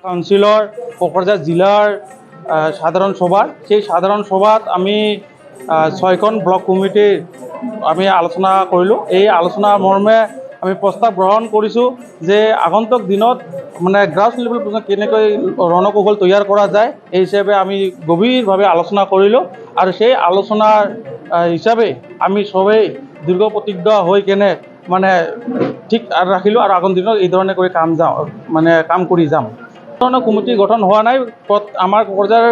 কাউন্সিলৰ কোকৰাঝাৰ জিলাৰ সাধাৰণ সভাৰ সেই সাধাৰণ সভাত আমি 6খন ব্লক কমিটিৰ আমি আলোচনা কৰিলোঁ। এই আলোচনাৰ মৰ্মে আমি প্ৰস্তাৱ গ্ৰহণ কৰিছোঁ যে আগন্তুক দিনত মানে গ্ৰাছ লেভেল পৰ্যন্ত কেনেকৈ ৰণকৌশল তৈয়াৰ কৰা যায় এই হিচাপে আমি গভীৰভাৱে আলোচনা কৰিলোঁ আৰু সেই আলোচনাৰ হিচাপে আমি সবেই দীৰ্ঘ প্ৰতিজ্ঞ হৈ কেনে মানে ঠিক ৰাখিলোঁ আৰু আগন্তুক দিনত এই ধৰণে কৰি কাম কৰি যাম। ধৰণৰ কমিটি গঠন হোৱা নাই। আমাৰ কোকৰাঝাৰ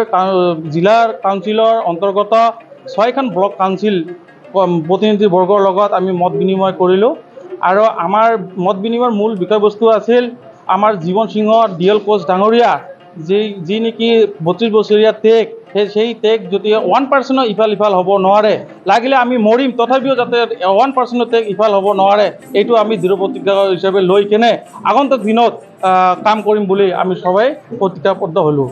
জিলাৰ কাউন্সিলৰ অন্তৰ্গত 6খন ব্লক কাউন্সিল প্ৰতিনিধিবৰ্গৰ লগত আমি মত বিনিময় কৰিলোঁ আৰু আমাৰ মত বিনিময়ৰ মূল বিষয়বস্তু আছিল আমাৰ জীৱন সিংহ ডিএল কোচ ডাঙৰীয়া যি নেকি 32 বছৰীয়া টেগ সেই টেগ যদি 1% ইফাল সিফাল হ'ব নোৱাৰে, লাগিলে আমি মৰিম তথাপিও যাতে 1% টেগ ইফাল হ'ব নোৱাৰে, এইটো আমি দৃঢ় প্ৰতিজ্ঞা হিচাপে লৈ কেনে আগন্তুক দিনত কাম কৰিম বুলি আমি সবাই প্ৰতিজ্ঞাবদ্ধ হ'লোঁ।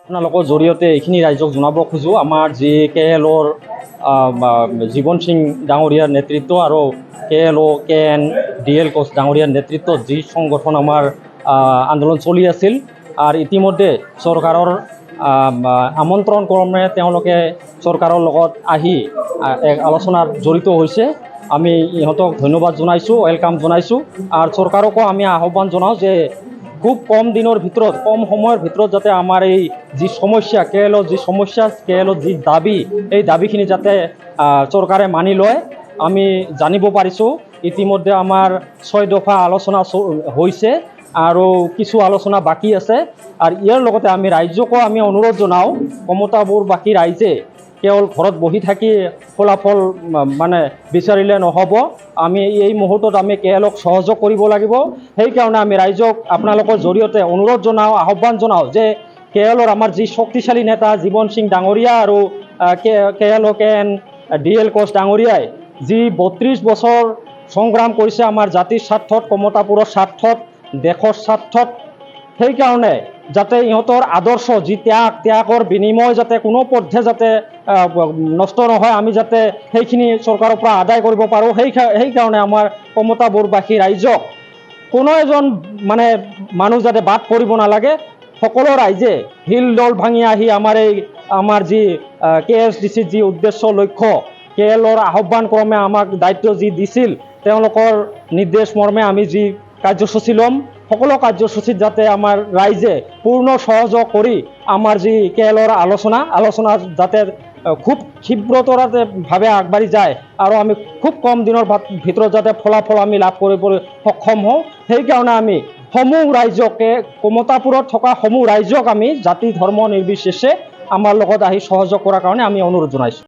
আপোনালোকৰ জৰিয়তে এইখিনি ৰাইজক জনাব খোজোঁ, আমাৰ যি KLৰ জীৱন সিং ডাঙৰীয়াৰ নেতৃত্ব আৰু KLO KN DL কোচ ডাঙৰীয়াৰ নেতৃত্বত যি সংগঠন আমাৰ আন্দোলন চলি আছিল আৰু ইতিমধ্যে চৰকাৰৰ আমন্ত্ৰণ ক্ৰমে তেওঁলোকে চৰকাৰৰ লগত আহি এক আলোচনাত জড়িত হৈছে। আমি ইহঁতক ধন্যবাদ জনাইছোঁ, ৱেলকাম জনাইছোঁ আৰু চৰকাৰকো আমি আহ্বান জনাওঁ যে খুব কম দিনৰ ভিতৰত, কম সময়ৰ ভিতৰত যাতে আমাৰ এই যি সমস্যা KLৰ যি সমস্যা, KLৰ যি দাবী, এই দাবীখিনি যাতে চৰকাৰে মানি লয়। আমি জানিব পাৰিছোঁ ইতিমধ্যে আমাৰ 6 দফা আলোচনা হৈছে আৰু কিছু আলোচনা বাকী আছে আৰু ইয়াৰ লগতে আমি ৰাইজকো আমি অনুৰোধ জনাওঁ, ক্ষমতাবাদী ৰাইজে কেৱল ঘৰত বহি থাকি ফলাফল মানে বিচাৰিলে নহ'ব। আমি এই মুহূৰ্তত আমি KLক সহযোগ কৰিব লাগিব। সেইকাৰণে আমি ৰাইজক আপোনালোকৰ জৰিয়তে অনুৰোধ জনাওঁ, আহ্বান জনাওঁ যে KLৰ আমাৰ যি শক্তিশালী নেতা জীৱন সিং ডাঙৰীয়া আৰু KLO KN DL কোচ ডাঙৰীয়াই যি 32 বছৰ সংগ্ৰাম কৰিছে আমাৰ জাতিৰ স্বাৰ্থত, কমতাপুৰৰ স্বাৰ্থত, দেশৰ স্বাৰ্থত। সেইকাৰণে যাতে ইহঁতৰ আদৰ্শ যি ত্যাগৰ বিনিময় যাতে কোনো পথে যাতে নষ্ট নহয়, আমি যাতে সেইখিনি চৰকাৰৰ পৰা আদায় কৰিব পাৰোঁ। সেইকাৰণে আমাৰ কমতাপুৰবাসী ৰাইজক কোনো এজন মানে মানুহ যাতে বাদ পৰিব নালাগে, সকলো ৰাইজে হিল দল ভাঙি আহি আমাৰ যি KSDCৰ যি উদ্দেশ্য লক্ষ্য, KLৰ আহ্বান ক্ৰমে আমাক দায়িত্ব যি দিছিল, তেওঁলোকৰ নিৰ্দেশ মৰ্মে আমি যি কাৰ্যসূচী ল'ম, সকলো কাৰ্যসূচীত যাতে আমাৰ ৰাইজে পূৰ্ণ সহযোগ কৰি আমাৰ যি KLৰ আলোচনা যাতে খুব ক্ষীপ্ৰতাৰভাৱে আগবাঢ়ি যায় আৰু আমি খুব কম দিনৰ ভিতৰত যাতে ফলাফল আমি লাভ কৰিবলৈ সক্ষম হওঁ। সেইকাৰণে আমি সমূহ ৰাইজকে, কমতাপুৰত থকা সমূহ ৰাইজক আমি জাতি ধৰ্ম নিৰ্বিশেষে আমাৰ লগত আহি সহযোগ কৰাৰ কাৰণে আমি অনুৰোধ জনাইছোঁ।